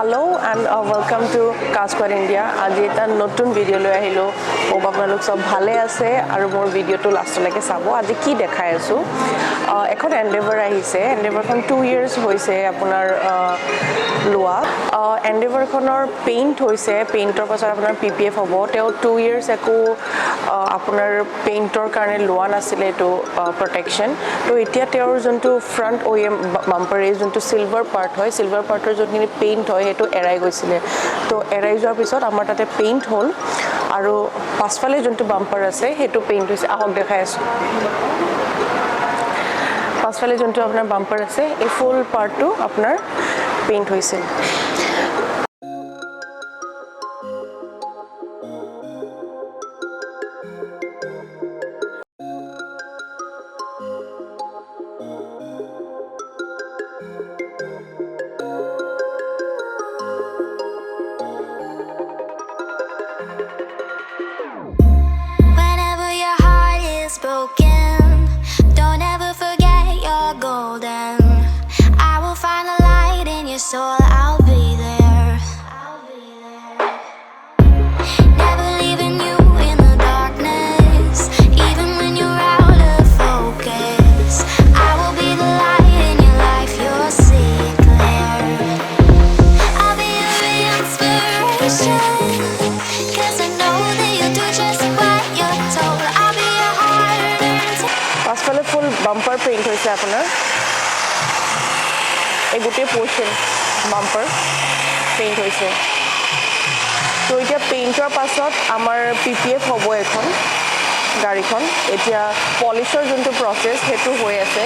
Hello and welcome to Custom India. আজি এটা নতুন ভিডিও লৈ আহিলো। হোপ আপোনালোক সব ভালে আছে আৰু মোৰ ভিডিওটো লাষ্টলৈকে চাব। আজি কি দেখাই আছো এখন এন্ডেভাৰ আহিছে। এন্ডেভাৰখন 2 ইয়াৰ্স হৈছে আপোনাৰ লোৱা। এন্ডেভাৰখনৰ পেইন্ট হৈছে। পেইন্টৰ পাছত আপোনাৰ পিপিএফ হ'ব। তেও 2 ইয়াৰ্স একো আপোনাৰ পেইন্টৰ কাৰণে লোৱা নাছিলে এটো প্ৰটেকচন। তো এতিয়া তেওঁৰ যোনটো ফ্ৰন্ট OEM বাম্পাৰ এই যোনটো সিলভাৰ পাৰ্ট হয়, সিলভাৰ পাৰ্টৰ যোনখিনি পেইন্ট হয় হেতু এৰাই গৈছিলে। তো এৰাই যোৱাৰ পিছত আমাৰ তাতে পেইন্ট হ'ল আৰু পাছফালে যোনটো বাম্পাৰ আছে হেতু পেইন্ট হৈছে। আহক দেখাই আছো। পাছফালে যোনটো আপোনাৰ বাম্পাৰ আছে এই ফুল পাৰ্টটো আপোনাৰ পেইন্ট হৈছে। Broken, don't ever forget you're golden. I will find a light in your soul. I'll be there. Never leaving you in the darkness, even when you're out of focus. I will be the light in your life. You'll see it clear. I'll be your inspiration, 'cause I know that you'll do just what you're told. পাছফালে ফুল bumper paint হৈছে আপোনাৰ এই গোটেই পোৰ্শন bumper paint হৈছে। তো এতিয়া পেইন্টৰ পাছত আমাৰ পিপিএফ হ'ব এখন গাড়ীখন। এতিয়া পলিশৰ যোনটো প্ৰসেস হেতু হৈ আছে।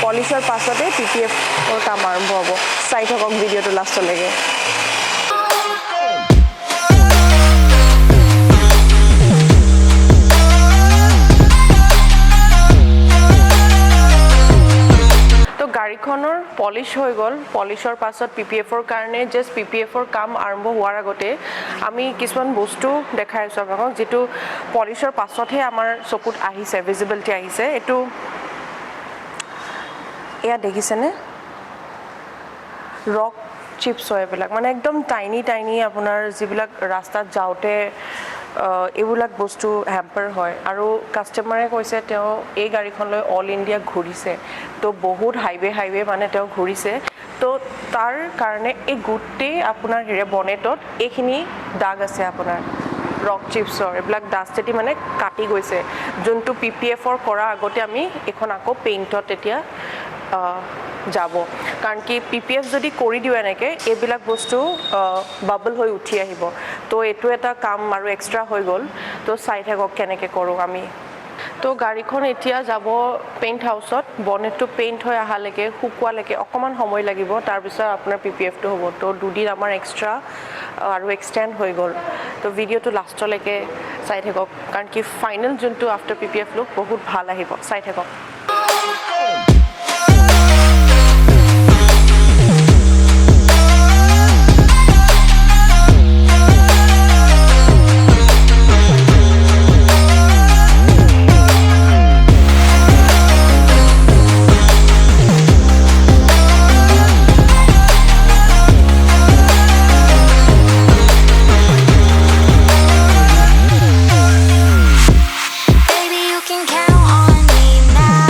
পলিশৰ পাছতে পিপিএফৰ কাম আৰম্ভ হ'ব। চাই থাকক ভিডিওটো লাষ্টলৈকে। গাড়ীখনৰ পলিশ হৈ গ'ল। পলিশৰ পাছত পিপিএফৰ কাৰণে জাস্ট পিপিএফৰ কাম আৰম্ভ হোৱাৰ আগতে আমি কিছুমান বস্তু দেখাই আছো আপোনাক, যেটো পলিশৰ পাছতহে আমাৰ চকুত আহিছে, ভিজিবিলিটি আহিছে। এটো এয়া দেখিছেনে ৰক চিপছ হয় এইবিলাক, মানে একদম টাইনি টাইনি আপোনাৰ যিবিলাক ৰাস্তাত যাওঁতে এইবিলাক বস্তু হেম্পাৰ হয়। আৰু কাষ্টমাৰে কৈছে তেওঁ এই গাড়ীখনলৈ অল ইণ্ডিয়া ঘূৰিছে। তো বহুত হাইৱে মানে তেওঁ ঘূৰিছে। তো তাৰ কাৰণে এই গোটেই আপোনাৰ বনেটত এইখিনি দাগ আছে আপোনাৰ ৰক চিপছৰ। এইবিলাক ডাষ্টেটি মানে কাটি গৈছে। যোনটো পিপিএফৰ কৰা আগতে আমি এখন আকৌ পেইণ্টত এতিয়া যাব। কাৰণ কি পিপিএফ যদি কৰি দিও এনেকে এইবিলাক বস্তু বাবল হৈ উঠি আহিব। তো এটো এটা কাম আৰু এক্সট্ৰা হৈ গ'ল। তো চাই থাকক কেনেকে কৰো আমি। তো গাড়ীখন এতিয়া যাব পেইণ্ট হাউচত। বনেটটো পেইণ্ট হৈ আহালৈকে শুকুৱালৈকে অকমান সময় লাগিব। তাৰপিছত আপোনাৰ পিপিএফটো হ'ব। তো 2 দিন আমাৰ এক্সট্ৰা আৰু এক্সটেন্ড হৈ গ'ল। তো ভিডিওটো লাষ্টলৈকে চাই থাকক, কাৰণ কি ফাইনেল যোনটো আফটাৰ পিপিএফ লুক বহুত ভাল আহিব। চাই থাকক। Baby, you can count on me now.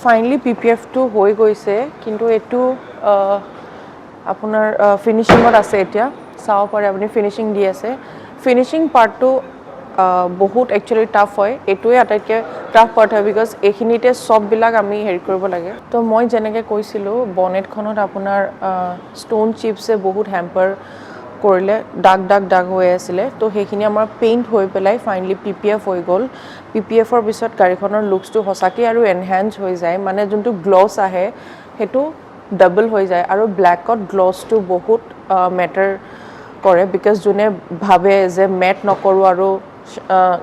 Finally PPF-টো হৈ গৈছে কিন্তু এইটো আপোনাৰ ফিনিশিঙত আছে এতিয়া চাও পাৰে আপুনি ফিনিশিং দি আছে ফিনিশিং পাৰ্টটো বহুত একচুয়ালি টাফ হয় এটোৱে আটাইতকৈ টাফ পাৰ্ট হয় বিকজ এইখিনিতে সববিলাক আমি হেৰি কৰিব লাগে তো মই যেনেকৈ কৈছিলোঁ বনেটখনত আপোনাৰ ষ্টন চিপছে বহুত হেম্পাৰ কৰিলে দাগ হৈ আছিলে তো সেইখিনি আমাৰ পেইণ্ট হৈ পেলাই ফাইনালি PPF হৈ গ'ল PPFৰ পিছত গাড়ীখনৰ লুকছটো সঁচাকৈ আৰু এনহেঞ্চ হৈ যায় মানে যোনটো গ্লছ আহে সেইটো ডাবল হৈ যায় আৰু ব্লেকত গ্লছটো বহুত মেটাৰ কৰে বিকজ যোনে ভাবে যে মেট নকৰোঁ আৰু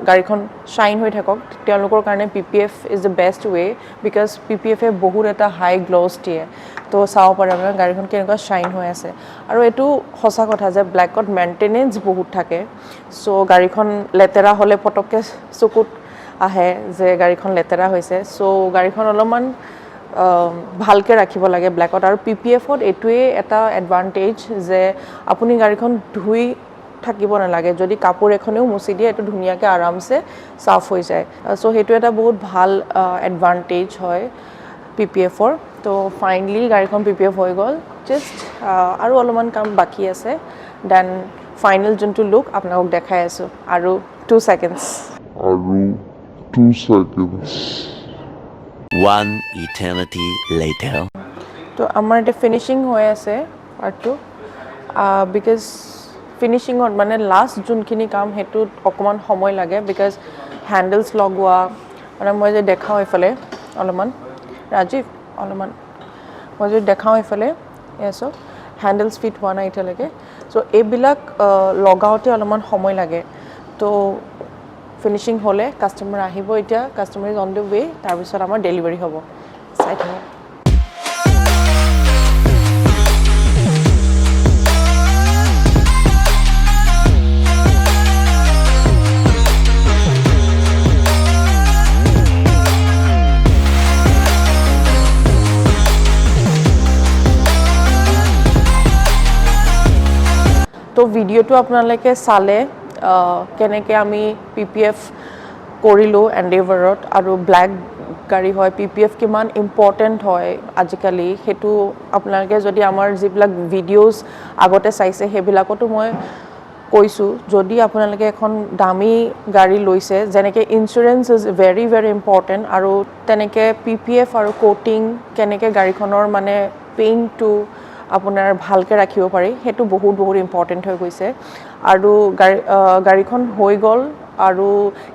গাড়ীখন শাইন হৈ থাকক তেওঁলোকৰ কাৰণে PPF is the best way because PPFে বহুত এটা হাই গ্লছ দিয়ে তো চাব পাৰে আপোনাৰ গাড়ীখন কেনেকুৱা শাইন হৈ আছে আৰু এইটো সঁচা কথা যে ব্লেকত মেইনটেনেন্স বহুত থাকে সো গাড়ীখন লেতেৰা হ'লে পটককৈ চকুত আহে যে গাড়ীখন লেতেৰা হৈছে সো গাড়ীখন অলপমান ভালকৈ ৰাখিব লাগে ব্লেকত আৰু PPFত এইটোৱে এটা এডভান্টেজ যে আপুনি গাড়ীখন ধুই থাকিব নালাগে যদি কাপোৰ এখনেও মুছি দিয়ে এটো ধুনীয়াকৈ আৰামছে সাফ হৈ যায় সো সেইটো এটা বহুত ভাল এডভান্টেজ হয় PPFৰ তো ফাইনালি গাড়ীখন PPF হৈ গ'ল জাস্ট আৰু অলপমান কাম বাকি আছে দেন ফাইনাল যোনটো লুক আপোনাক দেখাই আছো আৰু 2 seconds One eternity later. তো আমাৰ এটা ফিনিশিং হৈ আছে পাৰ্টটো বিকজ ফিনিশিঙত মানে লাষ্ট যোনখিনি কাম হেতুত অকমান সময় লাগে বিকজ হ্যান্ডেলছ লগোৱা মানে মই যে দেখাও ইফালে অলপমান ৰাজীৱ অলপমান মই যে দেখাও ইফালে এসো হ্যান্ডেলছ ফিট হোৱা নাই এতিয়ালৈকে সো এইবিলাক লগাওতে অলপমান সময় লাগে তো ফিনিশিং হলে কাস্টমাৰ আহিব এতিয়া customer is on the way তাৰ পিছত আমাৰ ডেলিভাৰি হ'ব চাই থাকক তো ভিডিওটো আপোনালোকে চালে কেনেকৈ আমি PPF কৰিলোঁ এন্ডেভাৰত আৰু ব্লেক গাড়ী হয় PPF কিমান ইম্পৰ্টেণ্ট হয় আজিকালি সেইটো আপোনালোকে যদি আমাৰ যিবিলাক ভিডিঅ'জ আগতে চাইছে সেইবিলাকতো মই কৈছোঁ যদি আপোনালোকে এখন দামী গাড়ী লৈছে যেনেকৈ insurance is very very important আৰু তেনেকৈ PPF আৰু কোটিং কেনেকৈ গাড়ীখনৰ মানে পেইণ্টটো আপোনাৰ ভালকৈ ৰাখিব পাৰি সেইটো বহুত ইম্পৰ্টেণ্ট হৈ গৈছে আৰু গাড়ীখন হৈ গ'ল আৰু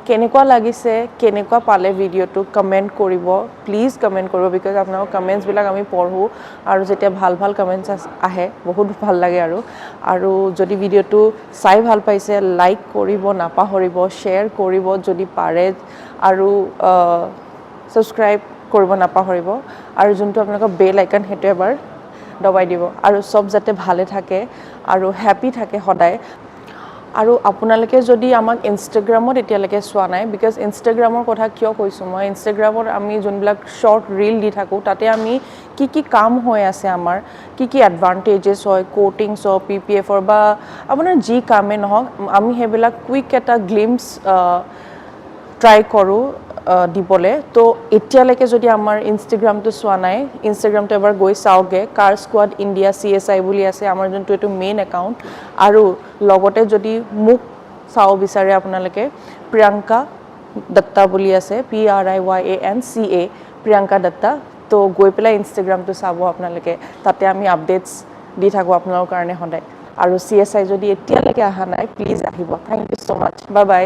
কেনেকুৱা লাগিছে কেনেকুৱা পালে ভিডিওটো কমেন্ট কৰিব প্লিজ কমেন্ট কৰিব বিকজ আপোনালোকৰ কমেন্টছবিলাক আমি পঢ়োঁ আৰু যেতিয়া ভাল কমেন্টছ আহে বহুত ভাল লাগে আৰু যদি ভিডিওটো চাই ভাল পাইছে লাইক কৰিব নাপাহৰিব শ্বেয়াৰ কৰিব যদি পাৰে আৰু সাবস্ক্ৰাইব কৰিব নাপাহৰিব আৰু যোনটো আপোনালোকৰ বেল আইকন হেতু এবাৰ দবাই দিব আৰু সব যাতে ভালে থাকে আৰু হ্যাপি থাকে সদায় আৰু আপোনালোকে যদি আমাক ইনষ্টাগ্ৰামত এতিয়ালৈকে চোৱা নাই বিকজ ইনষ্টাগ্ৰামৰ কথা কিয় কৈছোঁ মই ইনষ্টাগ্ৰামত আমি যোনবিলাক শৰ্ট ৰীল দি থাকোঁ তাতে আমি কি কাম হৈ আছে আমাৰ কি এডভান্টেজেছ হয় কোটিংছ হয় PPFৰ বা আপোনাৰ যি কামে নহওক আমি সেইবিলাক কুইক এটা গ্লিম্পছ ট্ৰাই কৰোঁ দিবলৈ তো এতিয়ালৈকে যদি আমাৰ ইনষ্টাগ্ৰামটো চোৱা নাই ইনষ্টাগ্ৰামটো এবাৰ গৈ চাওগে কাৰ স্কোৱাড ইণ্ডিয়া CSI বুলি আছে আমাৰ যোনটো এইটো মেইন একাউণ্ট আৰু লগতে যদি মোক চাব বিচাৰে আপোনালোকে প্ৰিয়ংকা দত্তা বুলি আছে PRIYANCA প্ৰিয়ংকা দত্তা তো গৈ পেলাই ইনষ্টাগ্ৰামটো চাব আপোনালোকে তাতে আমি আপডেটছ দি থাকোঁ আপোনালোকৰ কাৰণে সদায় আৰু CSI যদি এতিয়ালৈকে অহা নাই প্লিজ আহিব thank you so much bye by